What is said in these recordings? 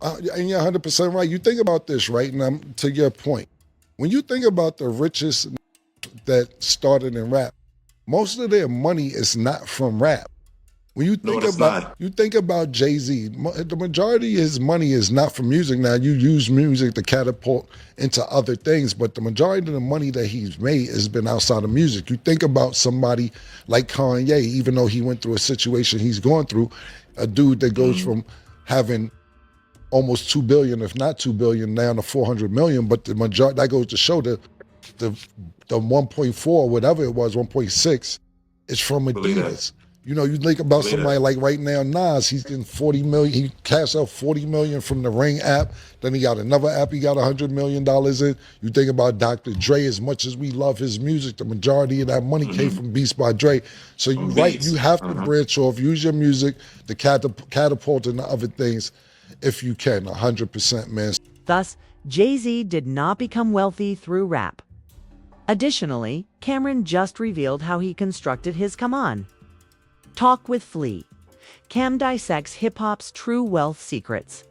And you're 100% right. You think about this, right? And I'm to your point. When you think about the richest that started in rap, most of their money is not from rap. When No, that's not. you think about Jay-Z, the majority of his money is not from music. Now you use music to catapult into other things, but the majority of the money that he's made has been outside of music. You think about somebody like Kanye, even though he went through a situation he's going through, a dude that goes from having almost 2 billion, if not 2 billion, now to 400 million. But the majority that goes to show the the 1.4, whatever it was, 1.6, is from Believe that. Adidas. You know, you think about Believe somebody that. like right now, Nas, he's getting 40 million. He cashed out 40 million from the Ring app. Then he got another app he got $100 million in. You think about Dr. Dre, as much as we love his music, the majority of that money came from Beats by Dre. So you're From right, you Beats. have to branch off, use your music to catapult into other things if you can, 100%, man. Thus, Jay-Z did not become wealthy through rap. Additionally, Camron just revealed how he constructed his Come On. Talk with Flea. Cam dissects hip-hop's true wealth secrets.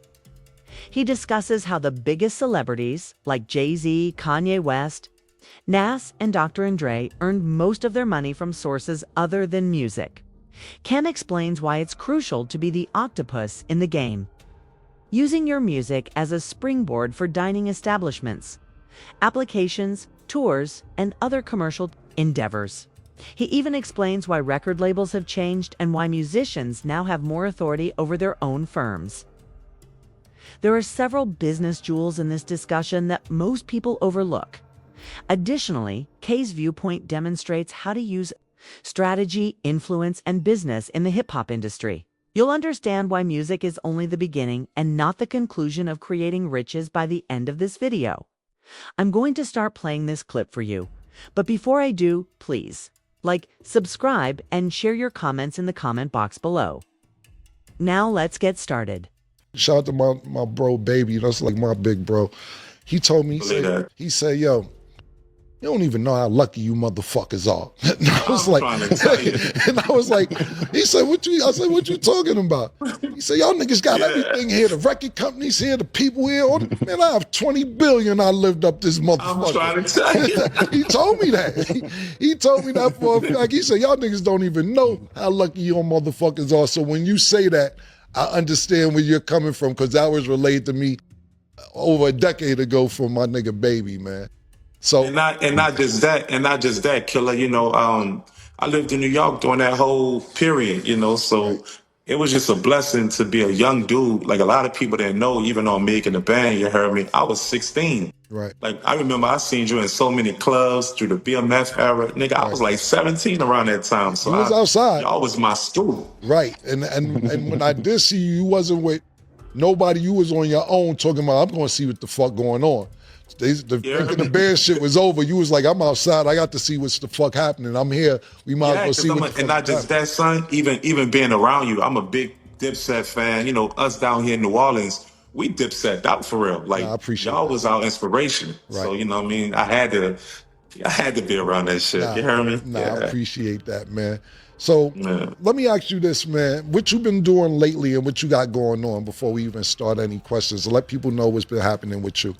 He discusses how the biggest celebrities, like Jay-Z, Kanye West, Nas, and Dr. Dre, earned most of their money from sources other than music. Cam explains why it's crucial to be the octopus in the game, using your music as a springboard for dining establishments, applications, tours, and other commercial endeavors. He even explains why record labels have changed and why musicians now have more authority over their own firms. There are several business jewels in this discussion that most people overlook. Additionally, Kay's viewpoint demonstrates how to use strategy, influence, and business in the hip-hop industry. You'll understand why music is only the beginning and not the conclusion of creating riches by the end of this video. I'm going to start playing this clip for you, but before I do, please like, subscribe, and share your comments in the comment box below. Now let's get started. Shout out to my bro, Baby. That's like my big bro. He told me, Believe that. he said, yo, you don't even know how lucky you motherfuckers are. And I was I'm like, trying to tell you. and I was like, he said, I said, what you talking about? He said, y'all niggas got Yeah. everything here. The record companies here, the people here. Man, I have 20 billion I lived up this I'm motherfucker. trying to tell you. He told me that. He told me that for a fact. He said, y'all niggas don't even know how lucky your motherfuckers are. So when you say that, I understand where you're coming from, because that was relayed to me over a decade ago from my nigga Baby, man. So And not just that, killer. I lived in New York during that whole period. right, So it was just a blessing to be a young dude. Like a lot of people didn't know, even though I'm making the band. You heard me. I was 16. right, Like I remember, I seen you in so many clubs through the BMF era, nigga. I right. was like 17 around that time. So You was outside. y'all was my school. Right. And when I did see you, you wasn't with nobody. You was on your own talking about, I'm going to see what the fuck going on. Yeah. Thinking the band shit was over. You was like, I'm outside. I got to see what's the fuck happening. I'm here. We might as Yeah, well because see what the fuck and not is just happening. that, son. Even being around you, I'm a big Dipset fan. Us down here in New Orleans, we Dipset out for real. Nah, I Like appreciate y'all that. was our inspiration. Right. So you know what I mean. I had to be around that shit. You heard me? Nah, I Yeah. appreciate that, man. So Yeah. let me ask you this, man. What you been doing lately and what you got going on before we even start any questions? So let people know what's been happening with you.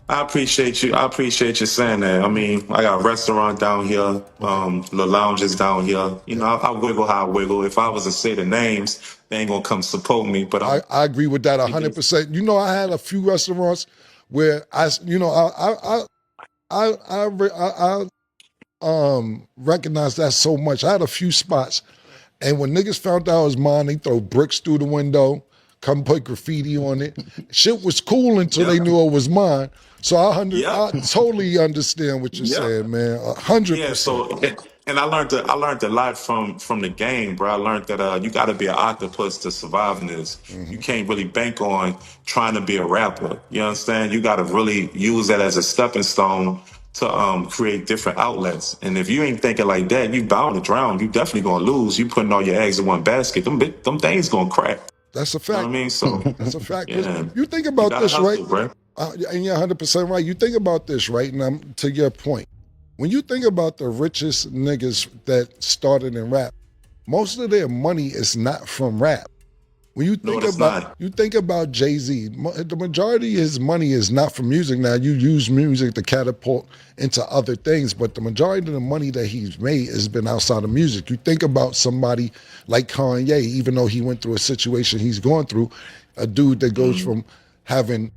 I appreciate you. I appreciate you saying that. I mean, I got a restaurant down here, Okay. the lounges down here. Yeah. I wiggle how I wiggle. If I was to say the names, they ain't gonna come support me. But I agree with that we can. 100%. You know, I had a few restaurants where I recognize that so much. I had a few spots, and when niggas found out it was mine, they throw bricks through the window, come put graffiti on it. Shit was cool until they Yeah. knew it was mine. So Yeah. I totally understand what you're Yeah. saying, man. 100%. Yeah, and I learned a lot from the game, bro. I learned that you got to be an octopus to survive in this. You Mhm. can't really bank on trying to be a rapper. You understand? You got to really use that as a stepping stone to create different outlets. And if you ain't thinking like that, you bound to drown. You definitely gonna lose. You putting all your eggs in one basket. Them things gonna crack. That's a You know what fact. I mean? So That's a fact. Because yeah, you think you about gotta this, right? hustle, bro. And you're 100% right. You think about this, right? And I'm to your point. When you think about the richest niggas that started in rap, most of their money is not from rap. When No, it's not. you think about Jay-Z, the majority of his money is not from music. Now you use music to catapult into other things, but the majority of the money that he's made has been outside of music. You think about somebody like Kanye, even though he went through a situation he's going through, a dude that goes from having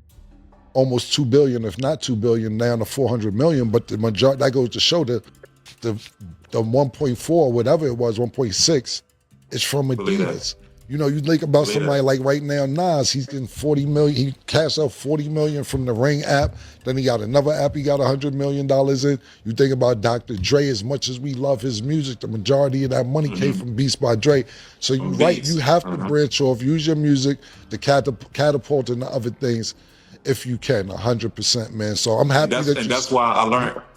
almost 2 billion, if not 2 billion, down to 400 million, but the majority, that goes to show that the 1.4, whatever it was, 1.6, is from Believe that. Adidas. You know, you think about Believe somebody that. like right now, Nas, he's getting 40 million. He cashed out 40 million from the Ring app. Then he got another app he got $100 million in. You think about Dr. Dre, as much as we love his music, the majority of that money came from Beats by Dre. So you're right, Beats. you have to branch off, use your music to catapult into other things if you can, 100%, man. So I'm happy that you. That's why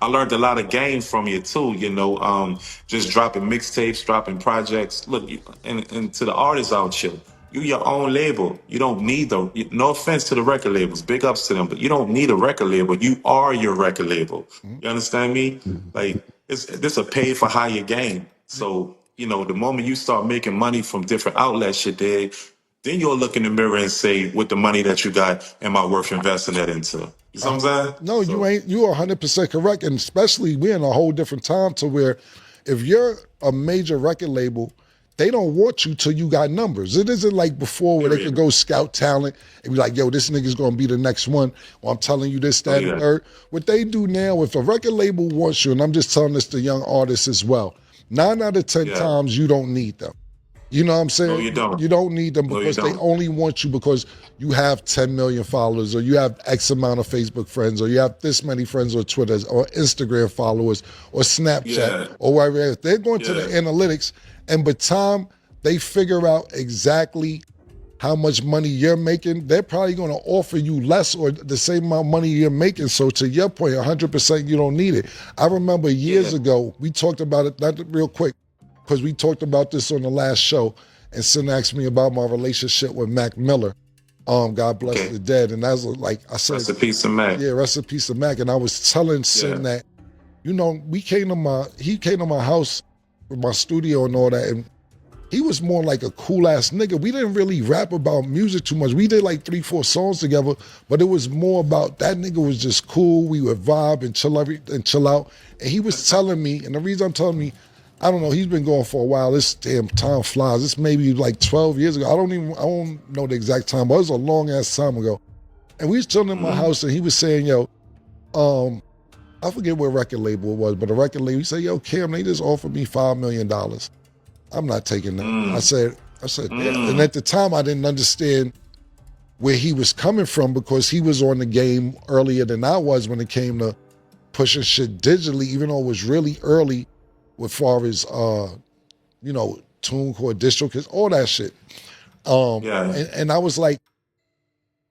I learned a lot of game from you too. You know, just dropping mixtapes, dropping projects. Look, and to the artists out here, you your own label. You don't need no offense to the record labels, big ups to them, but you don't need a record label. You are your record label. You understand me? Like this a pay for hire game. So you know, the moment you start making money from different outlets, you dig. Then you'll look in the mirror and say, with the money that you got, am I worth investing that into? You know what I'm saying? No, you ain't. You are 100% correct, and especially we're in a whole different time to where, if you're a major record label, they don't want you till you got numbers. It isn't like before where they could go scout talent and be like, yo, this nigga's gonna be the next one, or I'm telling you this, that, and third. What they do now, if a record label wants you, and I'm just telling this to young artists as well, 9 out of 10 times you don't need them. You know what I'm saying? No, you don't. You don't need them because they only want you because you have 10 million followers, or you have X amount of Facebook friends, or you have this many friends on Twitter, or Instagram followers, or Snapchat, or whatever. They're going to the analytics, and by the time they figure out exactly how much money you're making, they're probably going to offer you less or the same amount of money you're making. So to your point, 100% you don't need it. I remember years ago, we talked about it, not real quick, because we talked about this on the last show, and Sin asked me about my relationship with Mac Miller. God bless the dead. And that's like I said, rest in peace to Mac. Yeah, rest in peace to Mac. And I was telling Sin that, you know, he came to my house with my studio and all that, and he was more like a cool ass nigga. We didn't really rap about music too much. We did like 3-4 songs together, but it was more about that nigga was just cool. We would vibe and chill out. And he was telling me, and the reason I'm telling me, I don't know, he's been going for a while. This damn time flies. This maybe like 12 years ago. I don't know the exact time, but it was a long ass time ago. And we was chilling in my house, and he was saying, yo, I forget what record label it was, but a record label, he said, yo, Cam, they just offered me $5 million. I'm not taking that. I said, yeah. And at the time I didn't understand where he was coming from, because he was on the game earlier than I was when it came to pushing shit digitally, even though it was really early as far as, you know, TuneCore, DistroKid, all that shit. And I was like,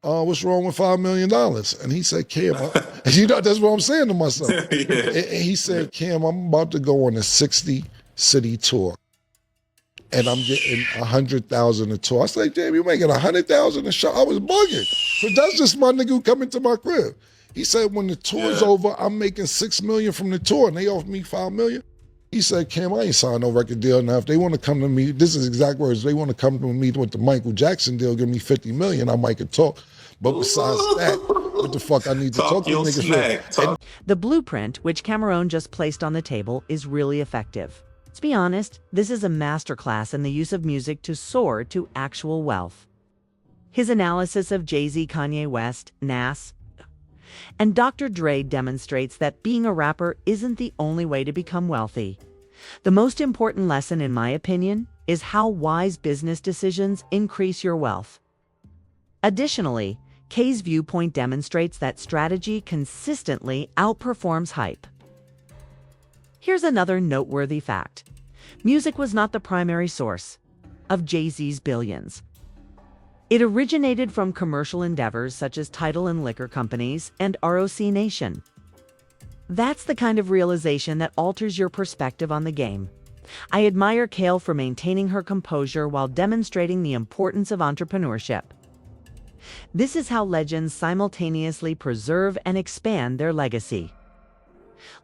what's wrong with $5 million? And he said, Cam, you know, that's what I'm saying to myself. And he said, Cam, I'm about to go on a 60-city tour, and I'm getting 100,000 a tour. I said, damn, you making 100,000 a show? I was bugging, because that's just my nigga who come into my crib. He said, when the tour's over, I'm making $6 million from the tour, and they offered me $5 million. He said, Cam, I ain't signed no record deal now. If they want to come to me, this is exact words, they want to come to me with the Michael Jackson deal, give me $50 million, I might could talk. But besides that, what the fuck I need to talk to niggas for? The blueprint, which Camron just placed on the table, is really effective. Let's be honest, this is a masterclass in the use of music to soar to actual wealth. His analysis of Jay-Z, Kanye West, Nas, and Dr. Dre demonstrates that being a rapper isn't the only way to become wealthy. The most important lesson, in my opinion, is how wise business decisions increase your wealth. Additionally, Kay's viewpoint demonstrates that strategy consistently outperforms hype. Here's another noteworthy fact. Music was not the primary source of Jay-Z's billions. It originated from commercial endeavors such as title and liquor companies and Roc Nation. That's the kind of realization that alters your perspective on the game. I admire Kale for maintaining her composure while demonstrating the importance of entrepreneurship. This is how legends simultaneously preserve and expand their legacy.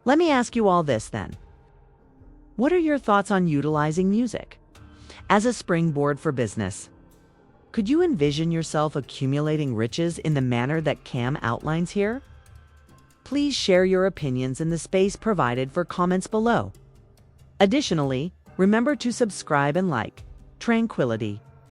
Let me ask you all this then. What are your thoughts on utilizing music as a springboard for business? Could you envision yourself accumulating riches in the manner that Cam outlines here? Please share your opinions in the space provided for comments below. Additionally, remember to subscribe and like. Tranquility.